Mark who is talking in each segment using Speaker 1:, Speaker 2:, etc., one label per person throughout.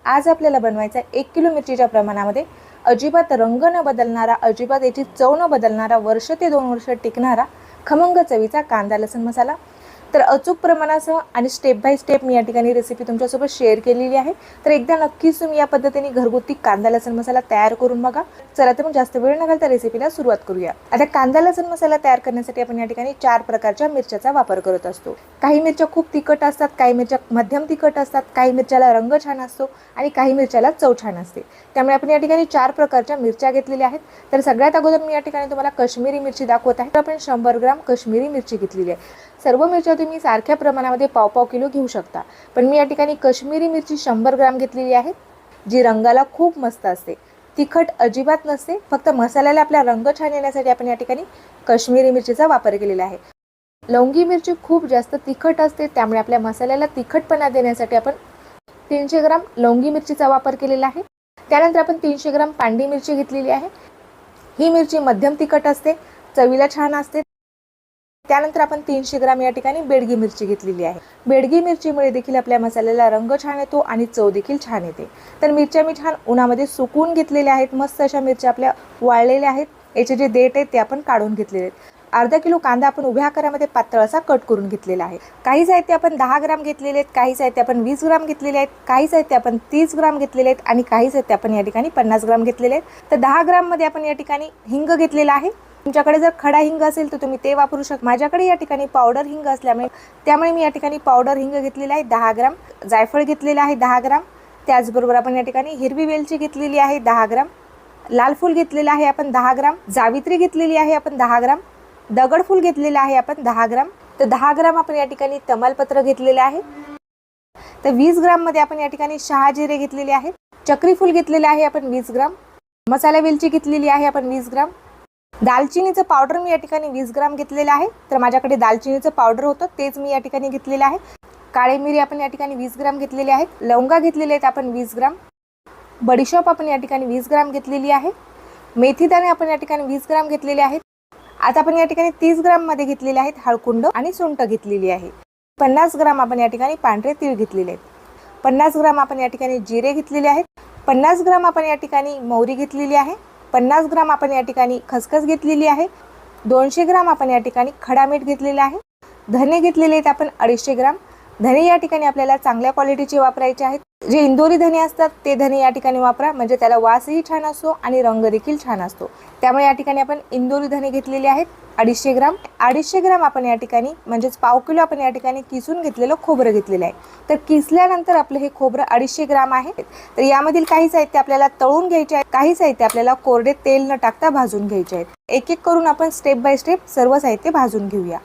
Speaker 1: आज आपल्याला बनवायचा 1 किलो मिरचीच्या प्रमाणामध्ये अजिबात रंग न बदलणारा, अजिबात याची चव न बदलणारा, वर्ष ते 2 वर्ष टिकणारा खमंग चवीचा कांदा लसूण मसाला। तर अचूक प्रमाणासह आणि स्टेप बाय स्टेप मी या ठिकाणी रेसिपी तुमच्यासोबत शेअर केलेली आहे। तर एकदा नक्कीच तुम्ही या पद्धतीने घरगुती कांदा लसूण मसाला तयार करून बघा। चला तर मग जास्त वेळ न घालता रेसिपीला सुरुवात करूया। आता कांदा लसूण मसाला तयार करण्यासाठी आपण या ठिकाणी 4 प्रकारच्या मिरच्याचा वापर करत असतो। काही मिरच्या खूप तिखट असतात, काही मिरच्या मध्यम तिखट असतात, काही मिरच्याला रंग छान असतो आणि काही मिरच्याला चव छान असते। त्यामुळे आपण या ठिकाणी 4 प्रकारच्या मिरच्या घेतलेल्या आहेत। तर सगळ्यात अगोदर मी या ठिकाणी तुम्हाला काश्मीरी मिरची दाखवत आहे। आपण 100 ग्राम काश्मीरी मिरची घेतलेली आहे। सर्व मिरच्या तुम्ही सारख्या प्रमाणामध्ये पाव किलो घेऊ शकता, पण मी या ठिकाणी काश्मीरी मिरची 100 ग्राम घेतलेली आहे, जी रंगाला खूप मस्त असते। तिखट अजिबात नसते, फक्त मसाल्याला आपला रंग छान येण्यासाठी आपण या ठिकाणी काश्मीरी मिरचीचा वापर केलेला आहे। लवंगी मिरची खूप जास्त तिखट असते, त्यामुळे आपल्या मसाल्याला तिखटपणा देण्यासाठी आपण 300 ग्राम लवंगी मिरचीचा वापर केलेला आहे। त्यानंतर आपण 300 ग्राम पांडी मिरची घेतलेली आहे। ही मिरची मध्यम तिखट असते, चवीला छान असते। त्यानंतर आपण 300 ग्राम या ठिकाणी बेडगी मिरची घेतलेली आहे। बेडगी मिरचीमुळे देखील आपल्या मसाल्याला रंग छान येतो आणि चव देखील छान येते। तर मिरच्या मी छान उन्हामध्ये सुकवून घेतलेल्या आहेत। मस्त अशा मिरच्या आपल्या वाळलेल्या आहेत। याचे जे देठ आहेत ते आपण काढून घेतलेले आहेत। अर्धा किलो कांदा आपण उभ्या आकारामध्ये पातळ असा कट करून घेतलेला आहे। काही साहित्य आपण 10 ग्राम घेतलेले आहेत, काही साहित्य आपण 20 ग्राम घेतलेले आहेत, काही साहित्य आपण 30 ग्राम घेतलेले आहेत आणि काही साहित्य आपण या ठिकाणी 50 ग्राम घेतलेले आहेत। तर 10 ग्राम मध्ये आपण या ठिकाणी हिंग घेतलेला आहे। तुमच्याकडे जर खडा हिंग असेल तर तुम्ही ते वापरू शकता। माझ्याकडे या ठिकाणी पावडर हिंग असल्यामुळे मी या ठिकाणी पावडर हिंग घेतलेला आहे 10 ग्राम। जायफळ घेतलेला आहे 10 ग्राम। त्याचबरोबर आपण या ठिकाणी हिरवी वेलची घेतलेली आहे 10 ग्राम। लाल फूल घेतलेला आहे आपण 10 ग्राम। जावित्री घेतलेली आहे आपण 10 ग्राम। दगडफूल घेतलेला आहे आपण 10 ग्राम। तर 10 ग्राम आपण या ठिकाणी तमालपत्र घेतलेले आहे। तर 20 ग्राम मध्ये आपण या ठिकाणी शहाजिरे घेतलेले आहेत। चक्री फूल घेतलेले आहे आपण 20 ग्राम। मसाला वेलची घेतलेली आहे आपण 20 ग्राम। दालचिनीचं पावडर मी या ठिकाणी 20 ग्राम घेतलेलं आहे। तर माझ्याकडे दालचिनीचं पावडर होतं तेच मी या ठिकाणी घेतलेलं आहे। काळे मिरी आपण या ठिकाणी 20 ग्राम घेतलेले आहेत। लवंगा घेतलेले आहेत आपण 20 ग्राम। बडीशॉप आपण या ठिकाणी 20 ग्राम घेतलेली आहे। मेथीदाणे आपण या ठिकाणी 20 ग्राम घेतलेले आहेत। आता आपण या ठिकाणी 30 ग्राम मध्ये घेतलेले आहेत हळकुंड आणि सुंठ घेतलेली आहे। 50 ग्राम आपण या ठिकाणी पांढरे तीळ घेतलेले आहेत। 50 ग्राम आपण या ठिकाणी जिरे घेतलेले आहेत। 50 ग्राम आपण या ठिकाणी मोहरी घेतलेली आहे। 50 ग्राम आपण या ठिकाणी खसखस घेतलेली आहे। 200 ग्राम आपण या ठिकाणी खडा मीठ घेतलेला आहे। धने घेतलेले आहेत आपण 250 ग्राम। धने या ठिकाणी आपल्याला चांगल्या क्वालिटीचे वापरायचे आहेत। जे इंदोरी धने असतात ते धने या ठिकाणी वापरा, म्हणजे त्याला वासही छान असतो आणि रंग देखील छान असतो। त्यामुळे या ठिकाणी आपण इंदोरी धने घेतलेले आहेत 250 ग्राम। 250 ग्राम आपण या ठिकाणी म्हणजेच पाव किलो आपण या ठिकाणी किसून घेतलेलं खोबरं घेतलेलं आहे। तर किसल्यानंतर आपलं हे खोबरं 250 ग्राम आहे। तर यामधील काही साहित्य आपल्याला तळून घ्यायचे आहे, काही साहित्य आपल्याला कोरडे तेल न टाकता भाजून घ्यायचे आहेत। एक एक करून आपण स्टेप बाय स्टेप सर्व साहित्य भाजून घेऊया।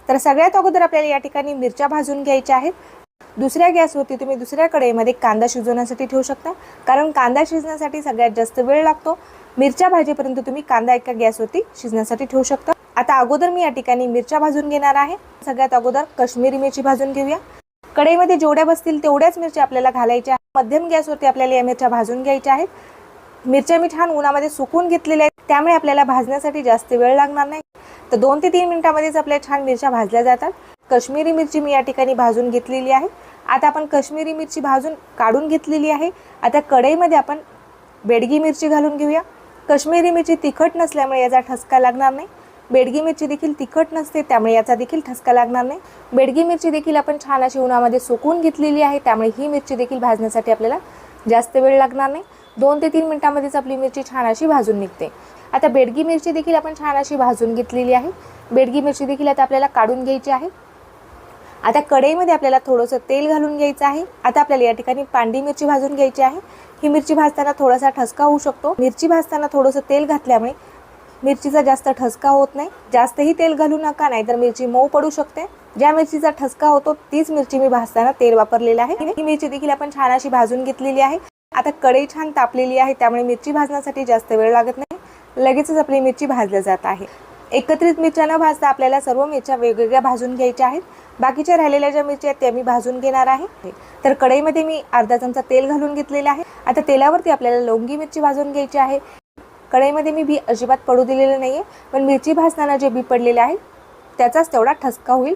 Speaker 1: तर सगळ्यात अगोदर आपल्याला या ठिकाणी मिरच्या भाजून घ्यायच्या आहेत। दुसऱ्या गॅसवरती तुम्ही दुसऱ्या कढईमध्ये कांदा शिजवण्यासाठी ठेवू शकता, कारण कांदा शिजण्यासाठी सगळ्यात जास्त वेळ लागतो। मिरच्या भाजीपर्यंत तुम्ही कांदा एका गॅसवरती शिजण्यासाठी ठेवू शकता। आता अगोदर मी या ठिकाणी मिरच्या भाजून घेणार आहे। सगळ्यात अगोदर काश्मीरी मिरची भाजून घेऊया। कढईमध्ये जेवढ्या बसतील तेवढ्याच मिरच्या आपल्याला घालायच्या आहेत। मध्यम गॅसवरती आपल्याला या मिरच्या भाजून घ्यायच्या आहेत। मिरच्या मी छान उन्हामध्ये सुकवून घेतलेल्या आहेत, त्यामुळे आपल्याला भाजण्यासाठी जास्त वेळ लागणार नाही। तर 2 ते 3 मिनिटांमध्येच आपल्या छान मिरच्या भाजल्या जातात। काश्मीरी मिरची मी या ठिकाणी भाजून घेतलेली आहे। आता आपण काश्मीरी मिरची भाजून काढून घेतलेली आहे। आता कढईमध्ये आपण बेडगी मिरची घालून घेऊया। काश्मीरी मिरची तिखट नसल्यामुळे याचा ठसका लागणार नाही। बेडगी मिरची देखील तिखट नसते, त्यामुळे याचा देखील ठसका लागणार नाही। बेडगी मिरची देखील आपण छान अशी उन्हामध्ये सुकवून घेतलेली आहे, त्यामुळे ही मिरची देखील भाजण्यासाठी आपल्याला जास्त वेळ लागणार नाही। 2 ते 3 मिनिटांमध्येच आपली मिरची छान अशी भाजून निघते। आता बेडगी मिरची देखील आपण छान अशी भाजून घेतलेली आहे। बेडगी मिरची देखील आता आपल्याला काढून घ्यायची आहे। आता कढईमध्ये आपल्याला थोडंसं तेल घालून घ्यायचं आहे। आता आपल्याला या ठिकाणी पांढरी मिरची भाजून घ्यायची आहे। ही मिरची भाजताना थोडासा ठसका होऊ शकतो। मिरची भाजताना थोडंसं तेल घातल्यामुळे मिरचीचा जास्त ठसका होत नाही। जास्तही तेल घालू नका, नाहीतर मिरची मऊ पडू शकते। ज्या मिरचीचा ठसका होतो तीच मिरची मी भाजताना तेल वापरलेलं आहे। ही मिरची देखील आपण छान अशी भाजून घेतलेली आहे। आता कढई छान तापलेली आहे, त्यामुळे मिरची भाजण्यासाठी जास्त वेळ लागत नाही। लगेचच आपली मिरची भाजली जात आहे। एकत्रित मिरच्या न भाजता आपल्याला सर्व मिरच्या वेगवेगळ्या भाजून घ्यायच्या आहेत। बाकीच्या राहिलेल्या ज्या मिरच्या आहेत त्या मी भाजून घेणार आहे। तर कढईमध्ये मी अर्धा चमचा तेल घालून घेतलेले आहे। आता तेलावरती आपल्याला लवंगी मिरची भाजून घ्यायची आहे। कढईमध्ये मी बी अजिबात पडू दिलेलं नाहीये, पण मिरची भाजताना जे बी पडलेले आहे त्याचाच तेवढा ठसका होईल।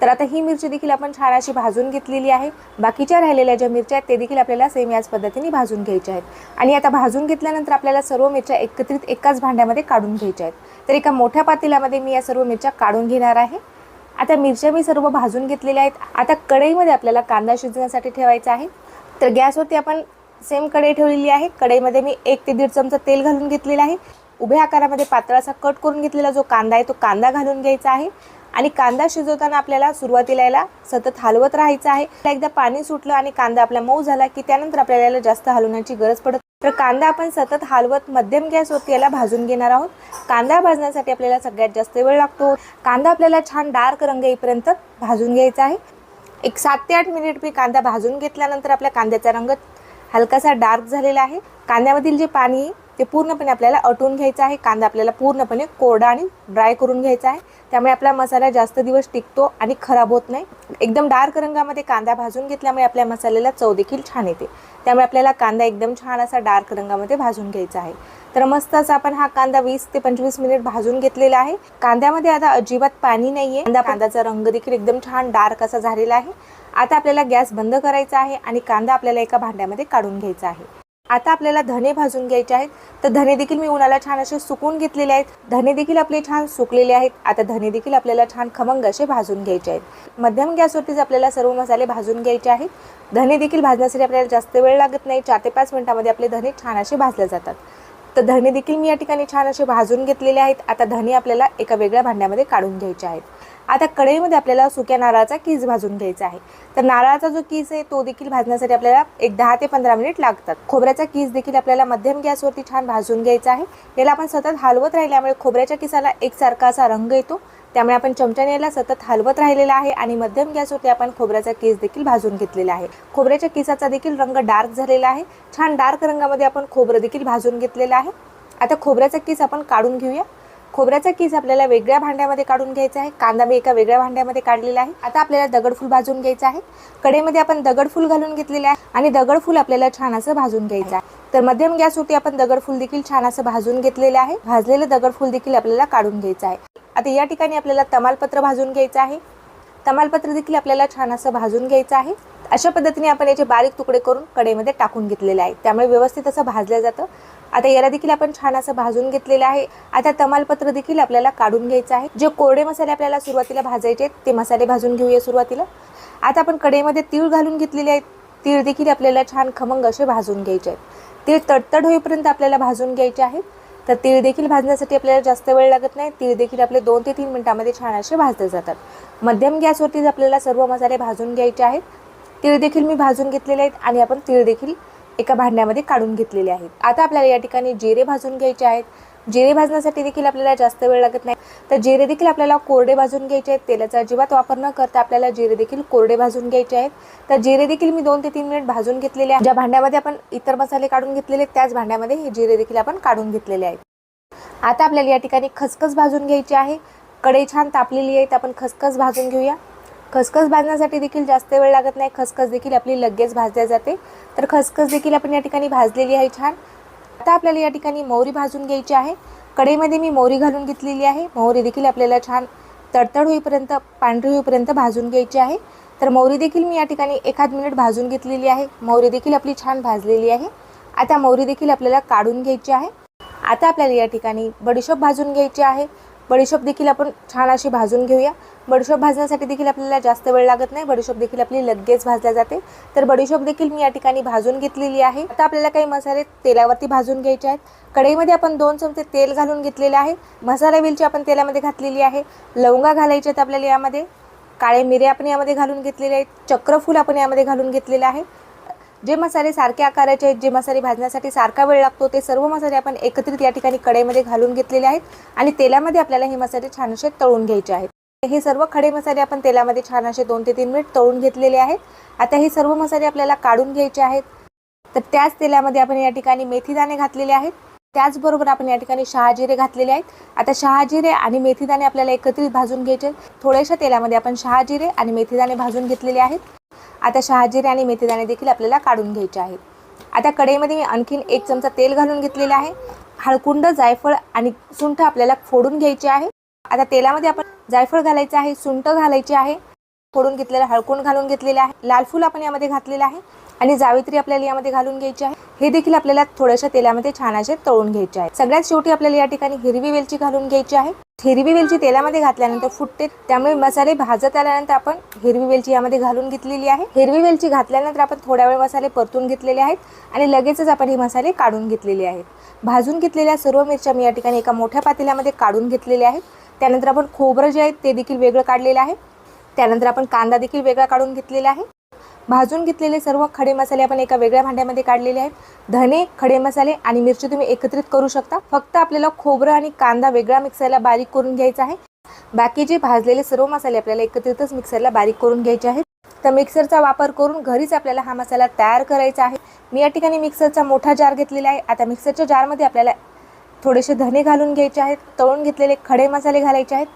Speaker 1: तर आता ही मिरची देखील आपण छान अशी भाजून घेतलेली आहे। बाकीच्या राहिलेल्या ज्या मिरच्या आहेत ते देखील आपल्याला सेम याच पद्धतीने भाजून घ्यायच्या आहेत। आणि आता भाजून घेतल्यानंतर आपल्याला सर्व मिरच्या एकत्रित एकाच भांड्यामध्ये काढून घ्यायच्या आहेत। तर एका मोठ्या पातेल्यामध्ये मी या सर्व मिरच्या काढून घेणार आहे। आता मिरच्या मी सर्व भाजून घेतलेल्या आहेत। आता कढईमध्ये आपल्याला कांदा शिजवण्यासाठी ठेवायचा आहे। तर गॅसवरती आपण सेम कढई ठेवलेली आहे। कढईमध्ये मी 1 ते 1.5 चमचा तेल घालून घेतलेलं आहे। उभ्या आकारामध्ये पातळासा कट करून घेतलेला जो कांदा आहे तो कांदा घालून घ्यायचा आहे। आणि कांदा शिजवताना आपल्याला सुरुवातीला याला सतत हलवत राहायचं आहे। एकदा पाणी सुटलं आणि कांदा आपला मऊ झाला की त्यानंतर आपल्याला याला जास्त हलवण्याची गरज पडत। तर कांदा आपण सतत हलवत मध्यम गॅसवरती याला भाजून घेणार आहोत। कांदा भाजण्यासाठी आपल्याला सगळ्यात जास्त वेळ लागतो। कांदा आपल्याला छान डार्क रंग येईपर्यंत भाजून घ्यायचा आहे। एक 7 ते 8 मिनिट मी कांदा भाजून घेतल्यानंतर आपल्या कांद्याचा रंग हलकासा डार्क झालेला आहे। कांद्यामधील जे पाणी ते पूर्णपणे आपल्याला आटून घ्यायचं आहे। कांदा आपल्याला पूर्णपणे कोरडा आणि ड्राय करून घ्यायचा आहे। त्यामुळे आपला मसाला जास्त दिवस टिकतो आणि खराब होत नाही। एकदम डार्क रंगामध्ये कांदा भाजून घेतल्यामुळे आपल्या मसाल्याला चव देखील छान येते। त्यामुळे आपल्याला कांदा एकदम छान असा डार्क रंगामध्ये भाजून घ्यायचा आहे। तर मस्त असा आपण हा कांदा 20 ते 25 मिनिट भाजून घेतलेला आहे। कांद्यामध्ये आता अजिबात पाणी नाहीये। कांद्याचा रंग देखील एकदम छान डार्क असा झालेला आहे। आता आपल्याला गॅस बंद करायचा आहे आणि कांदा आपल्याला एका भांड्यामध्ये काढून घ्यायचा आहे। आता आपल्याला धने भाजून घ्यायचे आहेत। तर धने देखील मी उन्हाला छान असे सुकून घेतलेले आहेत। धने देखील आपले छान सुकलेले आहेत। आता धने देखील आपल्याला छान खमंग असे भाजून घ्यायचे आहेत। मध्यम गॅसवरतीच आपल्याला सर्व मसाले भाजून घ्यायचे आहेत। धने देखील भाजण्यासाठी आपल्याला जास्त वेळ लागत नाही। 4 ते 5 मिनिटांमध्ये आपले धने छान असे भाजले जातात। तर धने देखील मी या ठिकाणी छान असे भाजून घेतलेले आहेत। आता धने आपल्याला एका वेगळ्या भांड्यामध्ये काढून घ्यायचे आहेत। आता कढईमध्ये आपल्याला सुक्या नारळाचा कीस भाजून घ्यायचा आहे। तर नारळाचा जो कीस आहे तो देखील भाजण्यासाठी आपल्याला एक 10 ते 15 मिनिट लागतात। खोबऱ्याचा कीस देखील आपल्याला मध्यम गॅसवरती छान भाजून घ्यायचा आहे। याला आपण सतत हलवत राहिल्यामुळे खोबऱ्याच्या किसाला एकसारखा असा रंग येतो। त्यामुळे आपण चमच्याने याला सतत हलवत राहिलेला आहे आणि मध्यम गॅसवरती आपण खोबऱ्याचा कीस देखील भाजून घेतलेला आहे। खोबऱ्याच्या किसाचा देखील रंग डार्क झालेला आहे। छान डार्क रंगामध्ये आपण खोबरं देखील भाजून घेतलेलं आहे। आता खोबऱ्याचा कीस आपण काढून घेऊया। खोबऱ्याचा कीस आपल्याला वेगळ्या भांड्यामध्ये काढून घ्यायचा आहे। कांदा मी एका वेगळ्या भांड्यामध्ये काढलेला आहे। आता आपल्याला दगडफूल भाजून घ्यायचं आहे। कढईमध्ये आपण दगडफूल घालून घेतलेले आहे आणि दगडफूल आपल्याला छान असं भाजून घ्यायचं आहे। तर मध्यम गॅसवरती आपण दगडफूल देखील छान असं भाजून घेतलेले आहे। भाजलेलं दगडफूल देखील आपल्याला काढून घ्यायचं आहे। आता या ठिकाणी आपल्याला तमालपत्र भाजून घ्यायचं आहे। तमालपत्र देखील आपल्याला छान असं भाजून घ्यायचं आहे। अशा पद्धतीने आपण याचे बारीक तुकडे करून कढईमध्ये टाकून घेतलेले आहे। त्यामुळे व्यवस्थित असं भाजलं जातं। आता याला देखील आपण छान असं भाजून घेतलेलं आहे। आता तमालपत्र देखील आपल्याला काढून घ्यायचं आहे। जे कोरडे मसाले आपल्याला सुरुवातीला भाजायचे आहेत ते मसाले भाजून घेऊया सुरुवातीला। आता आपण कढईमध्ये तीळ घालून घेतलेले आहेत। तीळ देखील आपल्याला छान खमंग असे भाजून घ्यायचे आहेत। तीळ तडतड होईपर्यंत आपल्याला भाजून घ्यायचे आहेत। तर तीळ देखील भाजण्यासाठी आपल्याला जास्त वेळ लागत नाही। तीळ देखील आपले 2 ते 3 मिनिटांमध्ये छान असे भाजले जातात। मध्यम गॅसवरतीच आपल्याला सर्व मसाले भाजून घ्यायचे आहेत। तीळ देखील मी भाजून घेतलेले आहेत आणि आपण तीळ देखील एका भांड्यामध्ये काढून घेतलेले आहेत। आता आपल्याला या ठिकाणी जिरे भाजून घ्यायचे आहेत। जिरे भाजण्यासाठी देखील आपल्याला जास्त वेळ लागत नाही। तर जिरे देखील आपल्याला कोरडे भाजून घ्यायचे आहेत। तेलाचा अजिबात वापर न करता आपल्याला जिरे देखील कोरडे भाजून घ्यायचे आहेत। तर जिरे देखील मी 2 ते 3 मिनिट भाजून घेतलेले आहेत। ज्या भांड्यामध्ये आपण इतर मसाले काढून घेतलेले त्याच भांड्यामध्ये हे जिरे देखील आपण काढून घेतलेले आहेत। आता आपल्याला या ठिकाणी खसखस भाजून घ्यायची आहे। कढई छान तापलेली आहे। तर आपण खसखस भाजून घेऊया। खसखस भाजण्यासाठी देखील जास्त वेळ लागत नाही। खसखस देखील आपली लगेच भाजल्या जाते। तर खसखस देखील आपण या ठिकाणी भाजलेली आहे छान। आता आपल्याला या ठिकाणी मोहरी भाजून घ्यायची आहे। कढईमध्ये मी मोहरी घालून घेतलेली आहे। मोहरी देखील आपल्याला छान तडतड होईपर्यंत पांढरी होईपर्यंत भाजून घ्यायची आहे। तर मोहरी देखील मी या ठिकाणी 1 मिनिट भाजून घेतलेली आहे। मोहरी देखील आपली छान भाजलेली आहे। आता मोहरी देखील आपल्याला काढून घ्यायची आहे। आता आपल्याला या ठिकाणी बडीशोप भाजून घ्यायची आहे। बडीशोप देखील आपण छान अशी भाजून घेऊया। बडीशोप भाजण्यासाठी देखील आपल्याला जास्त वेळ लागत नाही। बडीशोप देखील आपली लगेच भाजल्या जाते। तर बडीशोप देखील मी या ठिकाणी भाजून घेतलेली आहे। आता आपल्याला काही मसाले तेलावरती भाजून घ्यायचे आहेत। कढईमध्ये आपण 2 चमचे तेल घालून घेतलेले आहे। मसाला वेलची आपण तेलामध्ये घातलेली आहे। लवंगा घालायचे आहेत आपल्याला यामध्ये। काळे मिरे आपण यामध्ये घालून घेतलेले आहेत। चक्रफूल आपण यामध्ये घालून घेतलेले आहे। जे मसाले सारख्या आकाराचे आहेत, जे मसाले भाजण्यासाठी सारखा वेळ लागतो, ते सर्व मसाले आपण एकत्रित या ठिकाणी कढईमध्ये घालून घेतलेले आहेत आणि तेलामध्ये आपल्याला हे मसाले छान असे तळून घ्यायचे आहेत। हे सर्व खडे मसाले आपण तेलामध्ये छान असे 2 ते 3 मिनिट तळून घेतलेले आहेत। आता हे सर्व मसाले आपल्याला काढून घ्यायचे आहेत। तर त्याच तेलामध्ये आपण या ठिकाणी मेथीदाणे घातलेले आहेत। त्याचबरोबर आपण या ठिकाणी शहाजिरे घातलेले आहेत। आता शहाजिरे आणि मेथीदाणे आपल्याला एकत्रित भाजून घ्यायचे। थोड्याशा तेलामध्ये आपण शहाजिरे आणि मेथीदाणे भाजून घेतलेले आहेत। आता शहाजिरे आणि मेथीदाणे देखील आपल्याला काढून घ्यायचे आहेत। आता कढईमध्ये मी आणखीन 1 चमचा तेल घालून घेतलेले आहे। हळकुंड, जायफळ आणि सुंठ आपल्याला फोडून घ्यायचे आहे। आता तेलामध्ये आपण जायफळ घालायचे आहे, सुंठ घालायचे आहे फोडून घेतलेला हळकुंड घालून घेतलेला आहे, लाल फूल आपण यामध्ये घातलेला आहे आणि जावित्री आपल्याला यामध्ये घालून घ्यायची आहे। हे देखील आपल्याला थोड्याशा तेलामध्ये छान असे तळून घ्यायचे आहे। सगळ्यात शेवटी आपल्याला या ठिकाणी हिरवी वेलची घालून घ्यायची आहे। हिरवी वेलची तेलामध्ये घातल्यानंतर फुटते, त्यामुळे मसाले भाजत आल्यानंतर आपण हिरवी वेलची यामध्ये घालून घेतलेली आहे। हिरवी वेलची घातल्यानंतर आपण थोड्या वेळ मसाले परतून घेतलेले आहेत आणि लगेचच आपण हे मसाले काढून घेतलेले आहेत। भाजून घेतलेल्या सर्व मिरच्या मी या ठिकाणी एका मोठ्या पातेल्यामध्ये काढून घेतलेल्या आहेत। त्यानंतर आपण खोबरं जे आहे ते देखील वेगळं काढलेलं आहे। त्यानंतर आपण कांदा देखील वेगळा काढून घेतलेला आहे। भाजून घेतलेले सर्व खडे मसाले आपण एका वेगळ्या भांड्यामध्ये काढलेले आहेत। धने, खडे मसाले आणि मिरची तुम्ही एकत्रित करू शकता। फक्त आपल्याला खोबरं आणि कांदा वेगळा मिक्सरला बारीक करून घ्यायचा आहे। बाकीचे भाजलेले सर्व मसाले आपल्याला एकत्रितच मिक्सरला बारीक करून घ्यायचे आहेत। तर मिक्सरचा वापर करून घरीच आपल्याला हा मसाला तयार करायचा आहे। मी या ठिकाणी मिक्सरचा मोठा जार घेतलेला आहे। आता मिक्सरच्या जारमध्ये आपल्याला थोडेसे धने घालून घ्यायचे आहेत, तळून घेतलेले खडे मसाले घालायचे आहेत।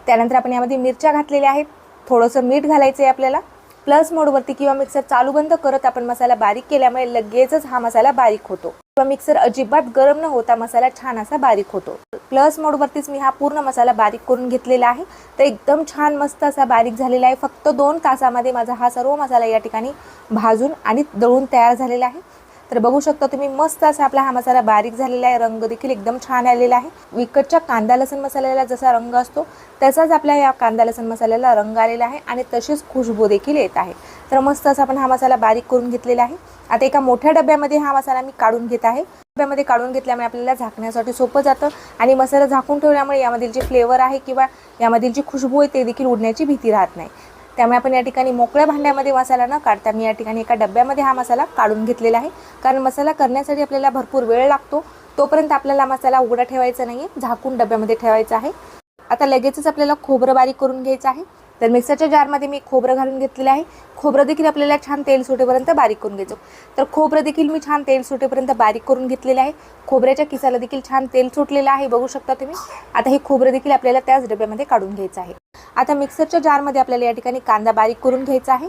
Speaker 1: त्यानंतर आपण यामध्ये मिरच्या घातलेल्या आहेत, थोडंसं मीठ घालायचं आहे आपल्याला। प्लस मोडवरती किंवा मिक्सर चालू बंद करत आपण मसाला बारीक केल्यामुळे लगेचच हा मसाला बारीक होतो किंवा मिक्सर अजिबात गरम न होता मसाला छान असा बारीक होतो। प्लस मोडवरतीच मी हा पूर्ण मसाला बारीक करून घेतलेला आहे। तर एकदम छान मस्त असा बारीक झालेला आहे। फक्त 2 तासामध्ये माझा हा सर्व मसाला या ठिकाणी भाजून आणि दळून तयार झालेला आहे। तर बघू शकता तुम्ही मस्त असा आपला हा मसाला बारीक झालेला आहे। रंग देखील एकदम छान आलेला आहे। विकतच्या कांदा लसूण मसाल्याला जसा रंग असतो तसाच आपल्या या कांदा लसूण मसाल्याला रंग आलेला आहे आणि तशीच खुशबू देखील येत आहे। तर मस्त असा आपण हा मसाला बारीक करून घेतलेला आहे। आता एका मोठ्या डब्यामध्ये हा मसाला मी काढून घेत आहे। डब्यामध्ये काढून घेतल्यामुळे आपल्याला झाकण्यासाठी सोपं जातं आणि मसाला झाकून ठेवल्यामुळे यामधील जे फ्लेवर आहे किंवा यामधील जी खुशबू आहे ते देखील उडण्याची भीती राहत नाही। त्यामुळे आपण या ठिकाणी मोकळ्या भांड्यामध्ये मसाला न काढता मी या ठिकाणी एका डब्यामध्ये हा मसाला काढून घेतलेला आहे। कारण मसाला करण्यासाठी आपल्याला भरपूर वेळ लागतो, तोपर्यंत आपल्याला मसाला उघडा ठेवायचा नाही, झाकून डब्यामध्ये ठेवायचा आहे। आता लगेचच आपल्याला खोबरं बारीक करून घ्यायचं आहे। तर मिक्सरच्या जारमध्ये मी खोबरं घालून घेतलेलं आहे। खोबरं देखील आपल्याला छान तेल सुटेपर्यंत बारीक करून घ्यायचं। तर खोबरं देखील मी छान तेल सुटेपर्यंत बारीक करून घेतलेलं आहे। खोबऱ्याच्या किसाला देखील छान तेल सुटलेलं आहे, बघू शकता तुम्ही। आता हे खोबरं देखील आपल्याला त्याच डब्यामध्ये काढून घ्यायचं आहे। आता मिक्सरच्या जारमध्ये आपल्याला या ठिकाणी कांदा बारीक करून घ्यायचा आहे।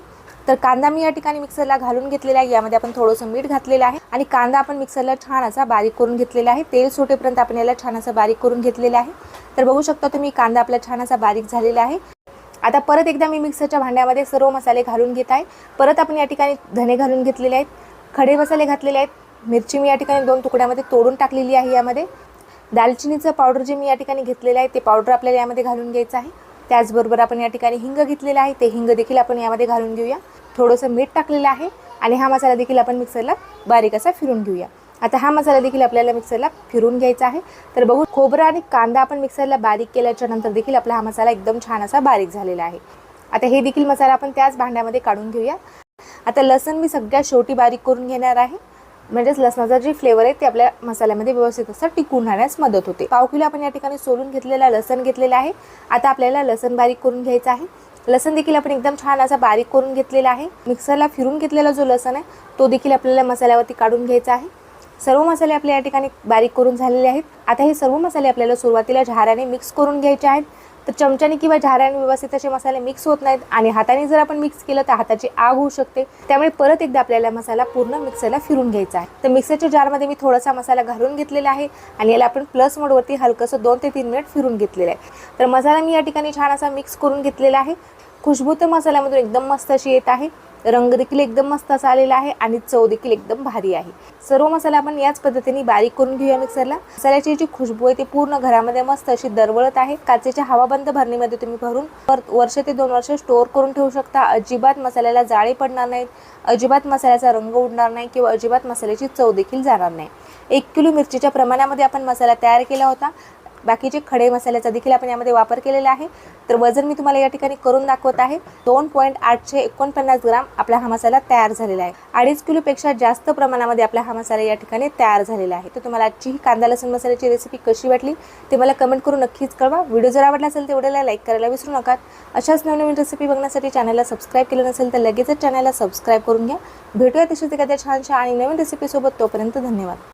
Speaker 1: तर कांदा मी या ठिकाणी मिक्सरला घालून घेतलेला आहे। यामध्ये आपण थोडंसं मीठ घातलेलं आहे आणि कांदा आपण मिक्सरला छान असा बारीक करून घेतलेला आहे। तेल सुटेपर्यंत आपण याला छान असं बारीक करून घेतलेलं आहे। तर बघू शकता तुम्ही कांदा आपला छान असा बारीक झालेला आहे। आता परत एकदा मी मिक्सरच्या भांड्यामध्ये सर्व मसाले घालून घेत आहे। परत आपण या ठिकाणी धने घालून घेतलेले आहेत, खडे मसाले घातलेले आहेत, मिरची मी या ठिकाणी 2 तुकड्यामध्ये तोडून टाकलेली आहे। यामध्ये दालचिनीचं पावडर जे मी या ठिकाणी घेतलेलं आहे ते पावडर आपल्याला यामध्ये घालून घ्यायचं आहे। त्याचबरोबर आपण या ठिकाणी हिंग घेतलेला आहे, ते हिंग देखील आपण यामध्ये घालून घेऊया। थोडंसं मीठ टाकलेलं आहे आणि हा मसाला देखील आपण मिक्सरला बारीक असा फिरून घेऊया। आता हा मसाला देखील आपल्याला मिक्सरला फिरून घ्यायचा आहे। तर बघू खोबरं आणि कांदा आपण मिक्सरला बारीक केल्याच्या नंतर देखील आपला हा मसाला एकदम छान असा बारीक झालेला आहे। आता हे देखील मसाला आपण त्याच भांड्यामध्ये काढून घेऊया। आता लसण मी सगळ्यात शेवटी बारीक करून घेणार आहे, म्हणजेच लसणाचा जे फ्लेवर आहे ते आपल्या मसाल्यामध्ये व्यवस्थित असं टिकून राहण्यास मदत होते। पाव किलो आपण या ठिकाणी सोलून घेतलेला लसण घेतलेला आहे। आता आपल्याला लसण बारीक करून घ्यायचं आहे। लसण देखील आपण एकदम छान असा बारीक करून घेतलेला आहे। मिक्सरला फिरून घेतलेला जो लसण आहे तो देखील आपल्याला मसाल्यावरती काढून घ्यायचा आहे। सर्व मसाले आपल्या या ठिकाणी बारीक करून झालेले आहेत। आता हे सर्व मसाले आपल्याला सुरुवातीला झाऱ्याने मिक्स करून घ्यायचे आहेत। तर चमच्याने किंवा झाऱ्याने व्यवस्थित असे मसाले मिक्स होत नाहीत आणि हाताने जर आपण मिक्स केलं तर हाताची आग होऊ शकते। त्यामुळे परत एकदा आपल्याला मसाला पूर्ण मिक्सरला फिरून घ्यायचा आहे। तर मिक्सरच्या जारमध्ये मी थोडासा मसाला घालून घेतलेला आहे आणि याला आपण प्लस मोडवरती हलकंसं 2 ते 3 मिनिट फिरून घेतलेलं आहे। तर मसाला मी या ठिकाणी छान असा मिक्स करून घेतलेला आहे। खुशबू तर मसाल्यामधून एकदम मस्त अशी येत आहे, रंग देखील एकदम मस्त असा आलेला आहे आणि चव देखील एकदम भारी आहे। सर्व मसाला आपण याच पद्धतीने बारीक करून घेऊया मिक्सरला। मसाल्याची जी खुशबू आहे ती पूर्ण घरामध्ये मस्त अशी दरवळत आहे। काचेच्या हवाबंद भरणीमध्ये तुम्ही भरून वर्ष ते 2 वर्ष स्टोअर करून ठेवू शकता। अजिबात मसाल्याला जाळे पडणार नाहीत, अजिबात मसाल्याचा रंग उडणार नाही किंवा अजिबात मसाल्याची चव देखील जाणार नाही। 1 किलो मिरचीच्या प्रमाणामध्ये आपण मसाला तयार केला होता। बाकीचे खडे मसाल्याचा देखील आपण यामध्ये वापर केलेला आहे। तर वजन मी तुम्हाला या ठिकाणी करून दाखवत आहे। 2.849 ग्राम आपला हा मसाला तयार झालेला आहे। 2.5 किलोपेक्षा जास्त प्रमाणामध्ये आपला हा मसाला या ठिकाणी तयार झालेला आहे। तर तुम्हाला आजची ही कांदा लसूण मसाल्याची रेसिपी कशी वाटली ते मला कमेंट करून नक्कीच कळवा। व्हिडिओ जर आवडला असेल तर व्हिडिओला लाईक करायला विसरू नका। अशाच नवनवीन रेसिपी बघण्यासाठी चॅनलला सबस्क्राईब केलं नसेल तर लगेचच चॅनलला सबस्क्राईब करून घ्या। भेटूया तशीच एखाद्या छानशा आणि नवीन रेसिपीसोबत, तोपर्यंत धन्यवाद।